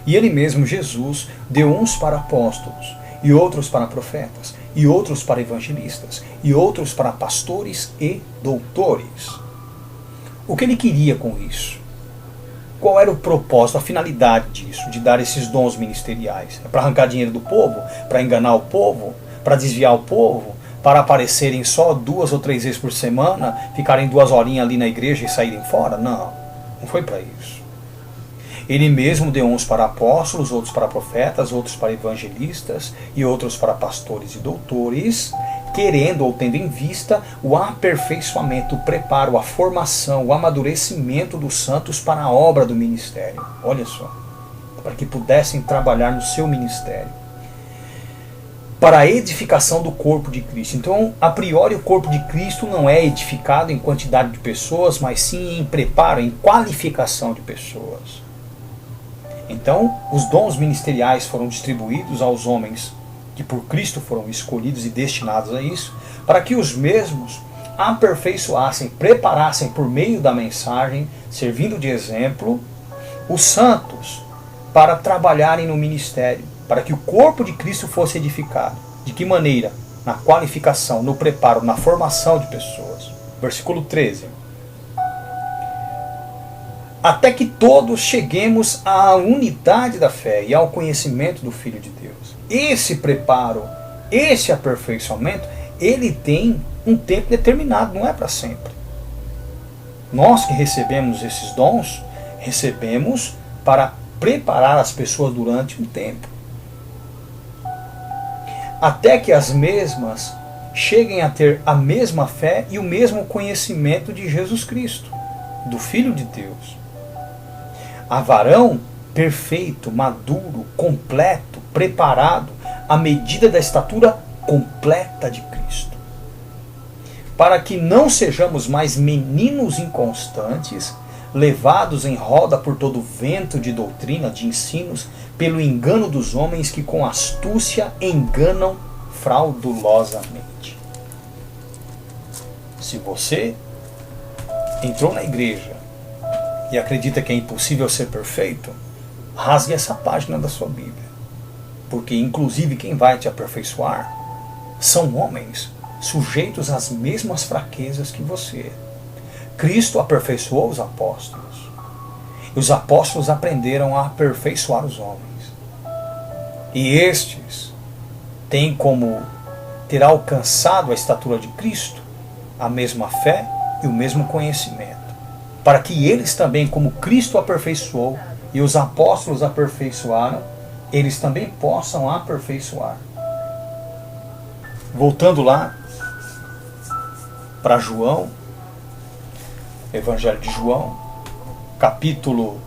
E ele mesmo, Jesus, deu uns para apóstolos, e outros para profetas, e outros para evangelistas, e outros para pastores e doutores. O que ele queria com isso? Qual era o propósito, a finalidade disso, de dar esses dons ministeriais? É para arrancar dinheiro do povo? Para enganar o povo? Para desviar o povo? Para aparecerem só 2 ou 3 vezes por semana? Ficarem 2 horinhas ali na igreja e saírem fora? Não, não foi para isso. Ele mesmo deu uns para apóstolos, outros para profetas, outros para evangelistas e outros para pastores e doutores, querendo ou tendo em vista o aperfeiçoamento, o preparo, a formação, o amadurecimento dos santos para a obra do ministério. Olha só, para que pudessem trabalhar no seu ministério. Para a edificação do corpo de Cristo. Então, a priori, o corpo de Cristo não é edificado em quantidade de pessoas, mas sim em preparo, em qualificação de pessoas. Então, os dons ministeriais foram distribuídos aos homens que por Cristo foram escolhidos e destinados a isso, para que os mesmos aperfeiçoassem, preparassem por meio da mensagem, servindo de exemplo, os santos para trabalharem no ministério, para que o corpo de Cristo fosse edificado. De que maneira? Na qualificação, no preparo, na formação de pessoas. Versículo 13. Até que todos cheguemos à unidade da fé e ao conhecimento do Filho de Deus. Esse preparo, esse aperfeiçoamento, ele tem um tempo determinado, não é para sempre. Nós que recebemos esses dons, recebemos para preparar as pessoas durante um tempo. Até que as mesmas cheguem a ter a mesma fé e o mesmo conhecimento de Jesus Cristo, do Filho de Deus. A varão perfeito, maduro, completo, preparado, à medida da estatura completa de Cristo. Para que não sejamos mais meninos inconstantes, levados em roda por todo vento de doutrina, de ensinos, pelo engano dos homens que com astúcia enganam fraudulosamente. Se você entrou na igreja e acredita que é impossível ser perfeito, rasgue essa página da sua Bíblia. Porque inclusive quem vai te aperfeiçoar são homens sujeitos às mesmas fraquezas que você. Cristo aperfeiçoou os apóstolos. E os apóstolos aprenderam a aperfeiçoar os homens. E estes têm como ter alcançado a estatura de Cristo a mesma fé e o mesmo conhecimento. Para que eles também, como Cristo aperfeiçoou e os apóstolos aperfeiçoaram, eles também possam aperfeiçoar. Voltando lá para João, Evangelho de João, capítulo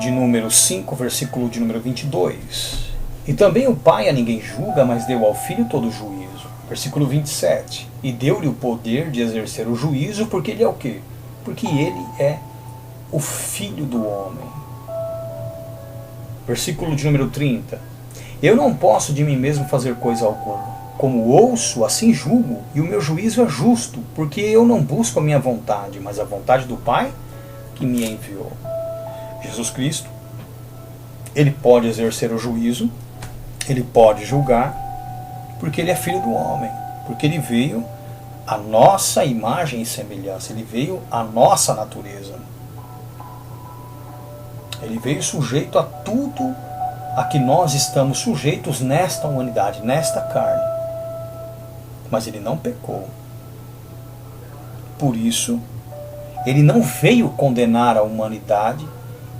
de número 5, versículo de número 22. E também o Pai a ninguém julga, mas deu ao Filho todo o juízo. Versículo 27. E deu-lhe o poder de exercer o juízo, porque ele é o quê? Porque ele é o Filho do homem. Versículo de número 30. Eu não posso de mim mesmo fazer coisa alguma. Como ouço, assim julgo, e o meu juízo é justo, porque eu não busco a minha vontade, mas a vontade do Pai que me enviou. Jesus Cristo, ele pode exercer o juízo, ele pode julgar, porque ele é filho do homem, porque ele veio à nossa imagem e semelhança, ele veio à nossa natureza. Ele veio sujeito a tudo a que nós estamos sujeitos nesta humanidade, nesta carne. Mas ele não pecou. Por isso, ele não veio condenar a humanidade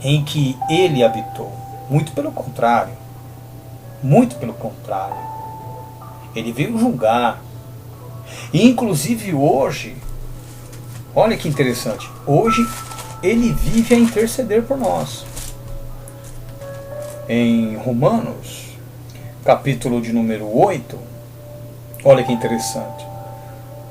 em que ele habitou. Muito pelo contrário. Muito pelo contrário. Ele veio julgar. E inclusive hoje, olha que interessante, hoje ele vive a interceder por nós. Em Romanos, capítulo de número 8, olha que interessante,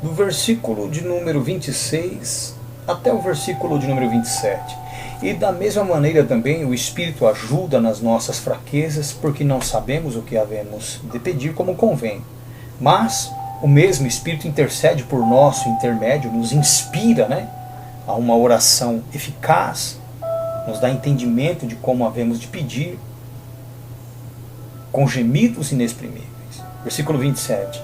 do versículo de número 26 até o versículo de número 27. E da mesma maneira também o Espírito ajuda nas nossas fraquezas, porque não sabemos o que havemos de pedir como convém. Mas o mesmo Espírito intercede por nosso intermédio, nos inspira, a uma oração eficaz, nos dá entendimento de como havemos de pedir, com gemidos inexprimíveis. Versículo 27.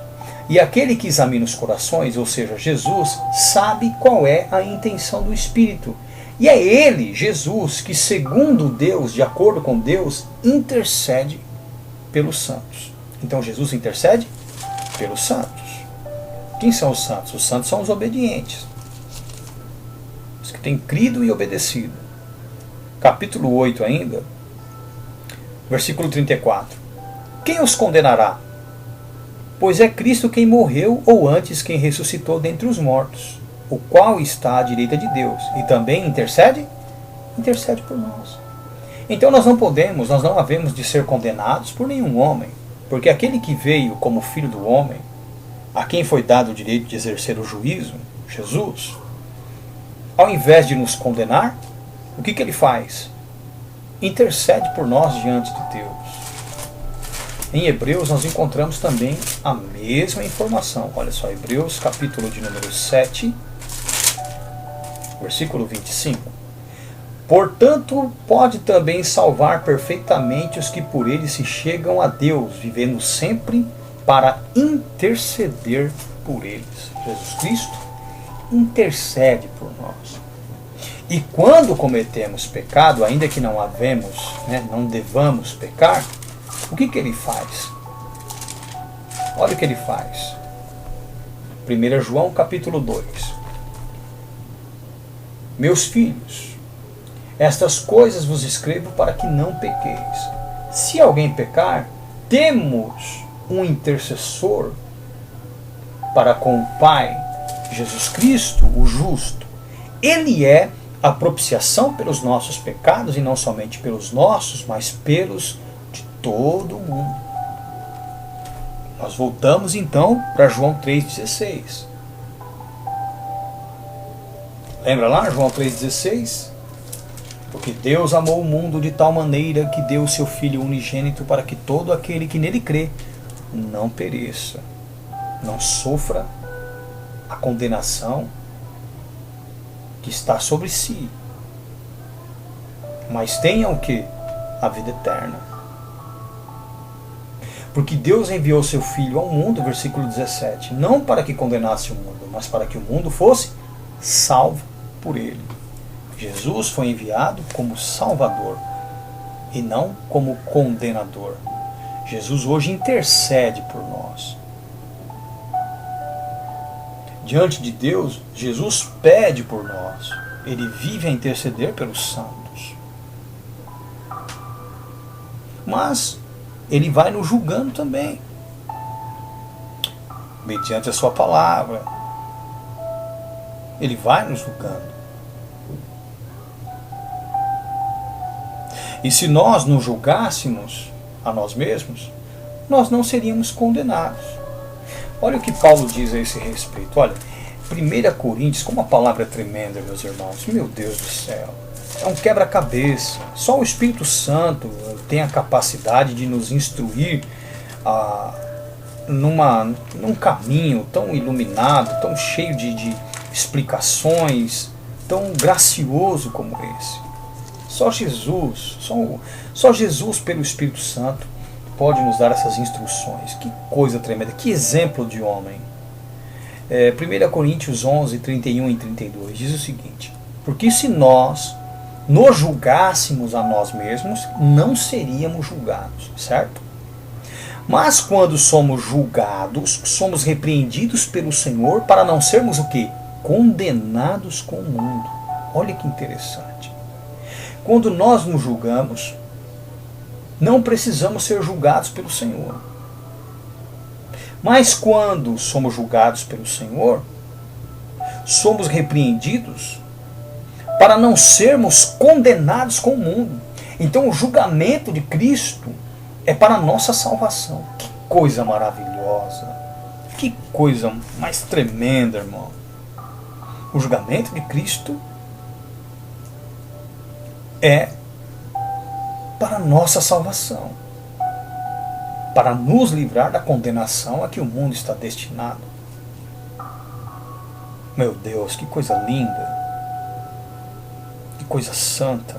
E aquele que examina os corações, ou seja, Jesus, sabe qual é a intenção do Espírito. E é ele, Jesus, que segundo Deus, de acordo com Deus, intercede pelos santos. Então Jesus intercede pelos santos. Quem são os santos? Os santos são os obedientes. Os que têm crido e obedecido. Capítulo 8 ainda, versículo 34. Quem os condenará? Pois é Cristo quem morreu, ou antes quem ressuscitou dentre os mortos, o qual está à direita de Deus, e também intercede? Intercede por nós. Então nós não havemos de ser condenados por nenhum homem, porque aquele que veio como filho do homem, a quem foi dado o direito de exercer o juízo, Jesus, ao invés de nos condenar, o que ele faz? Intercede por nós diante de Deus. Em Hebreus nós encontramos também a mesma informação. Olha só, Hebreus capítulo de número 7, versículo 25. Portanto, pode também salvar perfeitamente os que por ele se chegam a Deus, vivendo sempre para interceder por eles. Jesus Cristo intercede por nós. E quando cometemos pecado, ainda que não não devamos pecar, o que ele faz? Olha o que ele faz. 1 João capítulo 2. Meus filhos, estas coisas vos escrevo para que não pequeis. Se alguém pecar, temos um intercessor para com o Pai, Jesus Cristo, o justo. Ele é a propiciação pelos nossos pecados, e não somente pelos nossos, mas pelos de todo mundo. Nós voltamos então para João 3,16. Lembra lá, João 3,16? Porque Deus amou o mundo de tal maneira que deu o seu Filho unigênito para que todo aquele que nele crê não pereça, não sofra a condenação que está sobre si, mas tenha o que? A vida eterna. Porque Deus enviou seu Filho ao mundo, versículo 17, não para que condenasse o mundo, mas para que o mundo fosse salvo por ele. Jesus foi enviado como Salvador e não como condenador. Jesus hoje intercede por nós. Diante de Deus, Jesus pede por nós. Ele vive a interceder pelos santos. Mas ele vai nos julgando também, mediante a sua palavra. Ele vai nos julgando. E se nós nos julgássemos a nós mesmos, nós não seríamos condenados. Olha o que Paulo diz a esse respeito. Olha, 1 Coríntios, como a palavra é tremenda, meus irmãos. Meu Deus do céu. É um quebra-cabeça. Só o Espírito Santo tem a capacidade de nos instruir num caminho tão iluminado, tão cheio de explicações, tão gracioso como esse. Só Jesus, só Jesus pelo Espírito Santo pode nos dar essas instruções. Que coisa tremenda, que exemplo de homem. 1 Coríntios 11, 31 e 32 diz o seguinte: porque se nós nos julgássemos a nós mesmos, não seríamos julgados, certo? Mas quando somos julgados, somos repreendidos pelo Senhor para não sermos o quê? Condenados com o mundo. Olha que interessante. Quando nós nos julgamos, não precisamos ser julgados pelo Senhor. Mas quando somos julgados pelo Senhor, somos repreendidos para não sermos condenados com o mundo. Então o julgamento de Cristo é para a nossa salvação. Que coisa maravilhosa. Que coisa mais tremenda, irmão. O julgamento de Cristo é para a nossa salvação, para nos livrar da condenação a que o mundo está destinado. Meu Deus, que coisa linda, que coisa santa.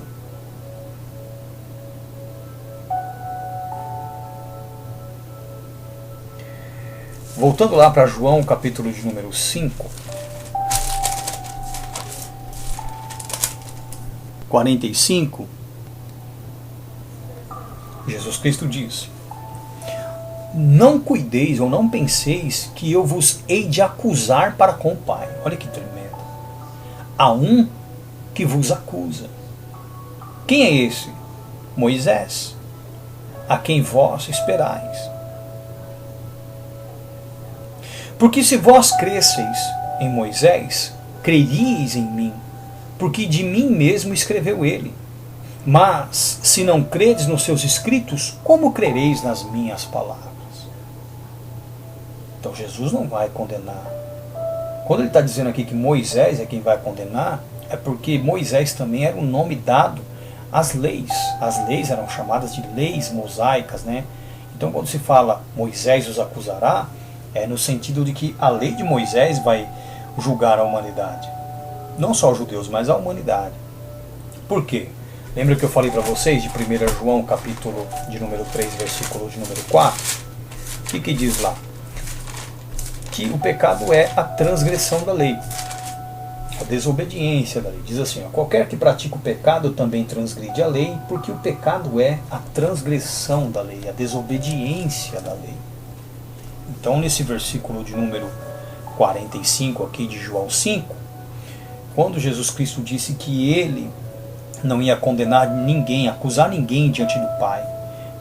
Voltando lá para João, capítulo de número 5, 45, Jesus Cristo diz: não cuideis ou não penseis que eu vos hei de acusar para com o Pai. Olha que tremendo. Há um que vos acusa. Quem é esse? Moisés, a quem vós esperais. Porque se vós cresceis em Moisés, creríeis em mim, porque de mim mesmo escreveu ele. Mas, se não credes nos seus escritos, como crereis nas minhas palavras? Então Jesus não vai condenar. Quando ele está dizendo aqui que Moisés é quem vai condenar, é porque Moisés também era um nome dado às leis. As leis eram chamadas de leis mosaicas, né? Então quando se fala Moisés os acusará, é no sentido de que a lei de Moisés vai julgar a humanidade. Não só os judeus, mas a humanidade. Por quê? Lembra que eu falei para vocês de 1 João, capítulo de número 3, versículo de número 4? O que diz lá? Que o pecado é a transgressão da lei, a desobediência da lei. Diz assim, ó, qualquer que pratica o pecado também transgride a lei, porque o pecado é a transgressão da lei, a desobediência da lei. Então, nesse versículo de número 45 aqui de João 5, quando Jesus Cristo disse que ele não ia condenar ninguém, acusar ninguém diante do Pai,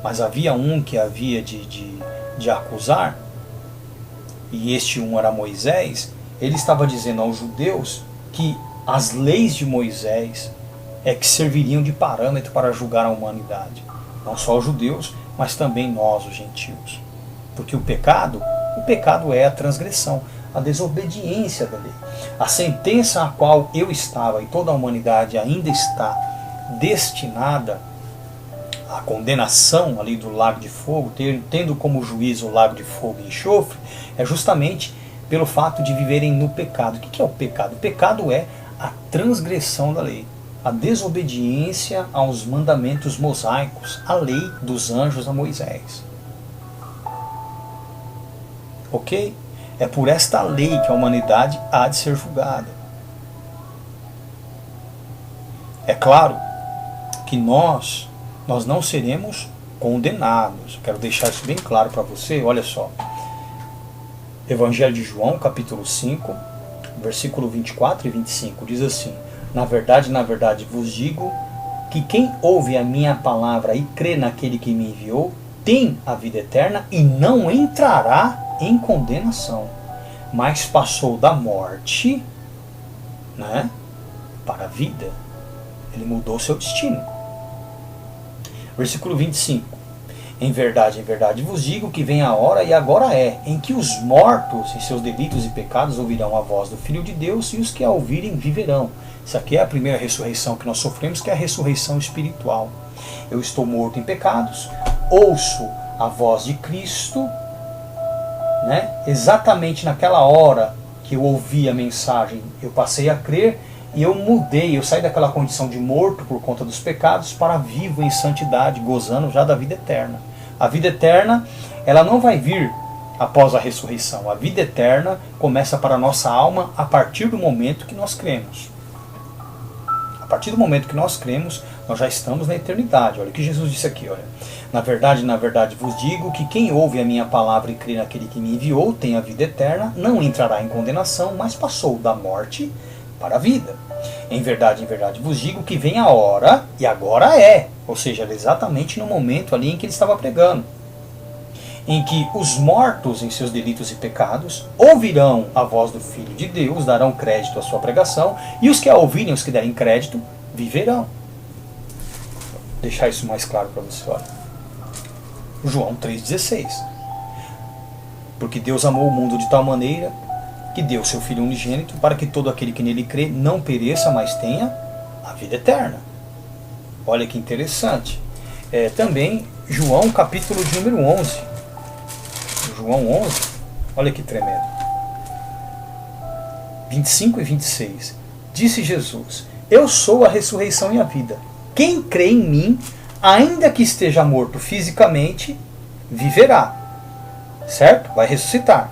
mas havia um que havia de acusar, e este um era Moisés, ele estava dizendo aos judeus que as leis de Moisés é que serviriam de parâmetro para julgar a humanidade. Não só os judeus, mas também nós, os gentios. Porque o pecado é a transgressão. a desobediência da lei. A sentença a qual eu estava e toda a humanidade ainda está destinada à condenação ali do lago de fogo, tendo como juízo o lago de fogo e enxofre, é justamente pelo fato de viverem no pecado. O que é o pecado? O pecado é a transgressão da lei, a desobediência aos mandamentos mosaicos, a lei dos anjos a Moisés. Ok? É por esta lei que a humanidade há de ser julgada. É claro que nós não seremos condenados. Quero deixar isso bem claro para você. Olha só. Evangelho de João, capítulo 5, versículo 24 e 25, diz assim: na verdade vos digo que quem ouve a minha palavra e crê naquele que me enviou, tem a vida eterna e não entrará em condenação, mas passou da morte, né, para a vida. Ele mudou seu destino. Versículo 25. Em verdade vos digo que vem a hora, e agora é, em que os mortos em seus delitos e pecados ouvirão a voz do Filho de Deus, e os que a ouvirem viverão. Isso aqui é a primeira ressurreição que nós sofremos, que é a ressurreição espiritual. Eu estou morto em pecados, ouço a voz de Cristo, né? Exatamente naquela hora que eu ouvi a mensagem, eu passei a crer, e eu mudei, eu saí daquela condição de morto por conta dos pecados para vivo em santidade, gozando já da vida eterna. A vida eterna, ela não vai vir após a ressurreição. A vida eterna começa para a nossa alma a partir do momento que nós cremos. A partir do momento que nós cremos, nós já estamos na eternidade. Olha o que Jesus disse aqui, olha. Na verdade vos digo que quem ouve a minha palavra e crê naquele que me enviou tem a vida eterna, não entrará em condenação, mas passou da morte para a vida. Em verdade vos digo que vem a hora, e agora é, ou seja, exatamente no momento ali em que ele estava pregando, em que os mortos em seus delitos e pecados ouvirão a voz do Filho de Deus, darão crédito à sua pregação, e os que a ouvirem, os que derem crédito, viverão. Vou deixar isso mais claro para você, olha. João 3,16. Porque Deus amou o mundo de tal maneira que deu seu Filho unigênito, para que todo aquele que nele crê não pereça, mas tenha a vida eterna. Olha que interessante. Também João, capítulo de número 11. João 11, olha que tremendo. 25 e 26. Disse Jesus: eu sou a ressurreição e a vida. Quem crê em mim, ainda que esteja morto fisicamente, viverá. Certo? Vai ressuscitar.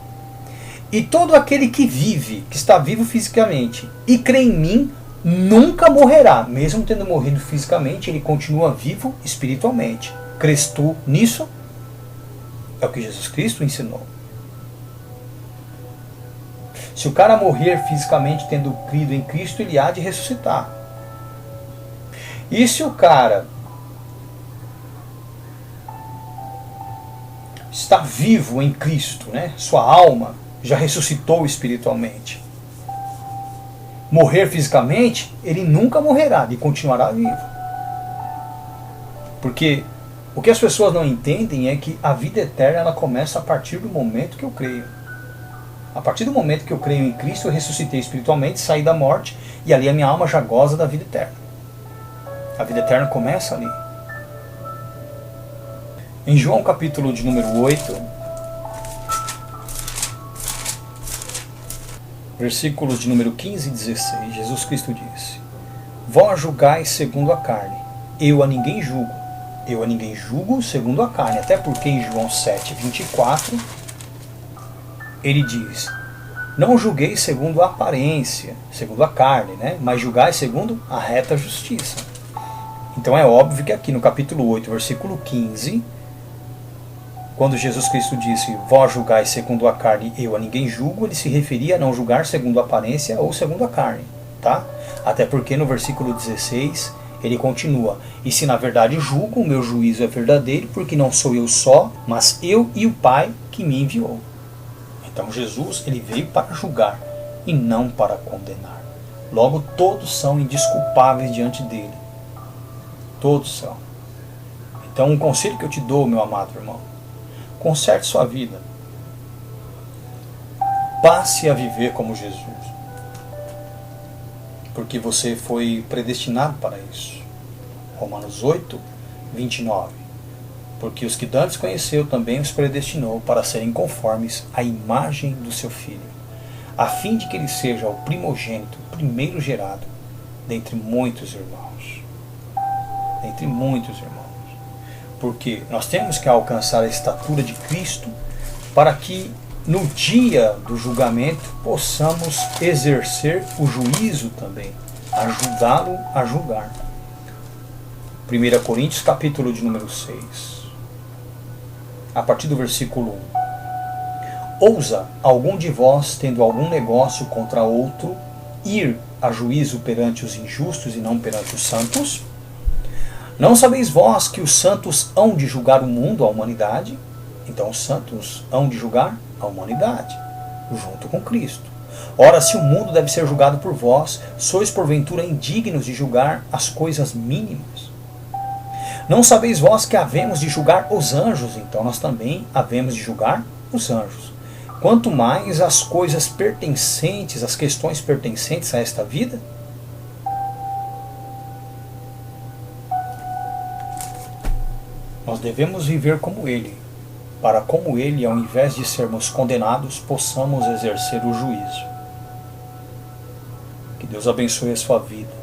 E todo aquele que vive, que está vivo fisicamente, e crê em mim, nunca morrerá. Mesmo tendo morrido fisicamente, ele continua vivo espiritualmente. Crês tu nisso? É o que Jesus Cristo ensinou. Se o cara morrer fisicamente tendo crido em Cristo, ele há de ressuscitar. E se o cara está vivo em Cristo, né? Sua alma já ressuscitou espiritualmente, morrer fisicamente, ele nunca morrerá, ele continuará vivo. Porque o que as pessoas não entendem é que a vida eterna ela começa a partir do momento que eu creio. A partir do momento que eu creio em Cristo, eu ressuscitei espiritualmente, saí da morte, e ali a minha alma já goza da vida eterna. A vida eterna começa ali. Em João capítulo de número 8, versículos de número 15 e 16, Jesus Cristo disse: vós julgais segundo a carne, eu a ninguém julgo. Eu a ninguém julgo segundo a carne. Até porque em João 7, 24, ele diz: não julgueis segundo a aparência, segundo a carne, né? Mas julgai segundo a reta justiça. Então é óbvio que aqui no capítulo 8, versículo 15, quando Jesus Cristo disse, vós julgais segundo a carne, eu a ninguém julgo, ele se referia a não julgar segundo a aparência ou segundo a carne, tá? Até porque no versículo 16, ele continua, e se na verdade julgo, o meu juízo é verdadeiro, porque não sou eu só, mas eu e o Pai que me enviou. Então Jesus, ele veio para julgar e não para condenar. Logo, todos são indesculpáveis diante dele. Todos são. Então, um conselho que eu te dou, meu amado irmão, conserte sua vida. passe a viver como Jesus. Porque você foi predestinado para isso. Romanos 8, 29. Porque os que dantes conheceu também os predestinou para serem conformes à imagem do seu Filho, a fim de que ele seja o primogênito, o primeiro gerado, dentre muitos irmãos. Dentre muitos irmãos. Porque nós temos que alcançar a estatura de Cristo para que no dia do julgamento possamos exercer o juízo também, ajudá-lo a julgar. 1 Coríntios capítulo de número 6. A partir do versículo 1. Ousa algum de vós, tendo algum negócio contra outro, ir a juízo perante os injustos e não perante os santos? Não sabeis vós que os santos hão de julgar o mundo, a humanidade? Então os santos hão de julgar a humanidade, junto com Cristo. Ora, se o mundo deve ser julgado por vós, sois porventura indignos de julgar as coisas mínimas? Não sabeis vós que havemos de julgar os anjos? Então nós também havemos de julgar os anjos. Quanto mais as coisas pertencentes, as questões pertencentes a esta vida? Nós devemos viver como Ele, para como Ele, ao invés de sermos condenados, possamos exercer o juízo. Que Deus abençoe a sua vida.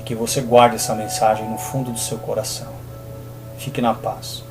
Que você guarde essa mensagem no fundo do seu coração. Fique na paz.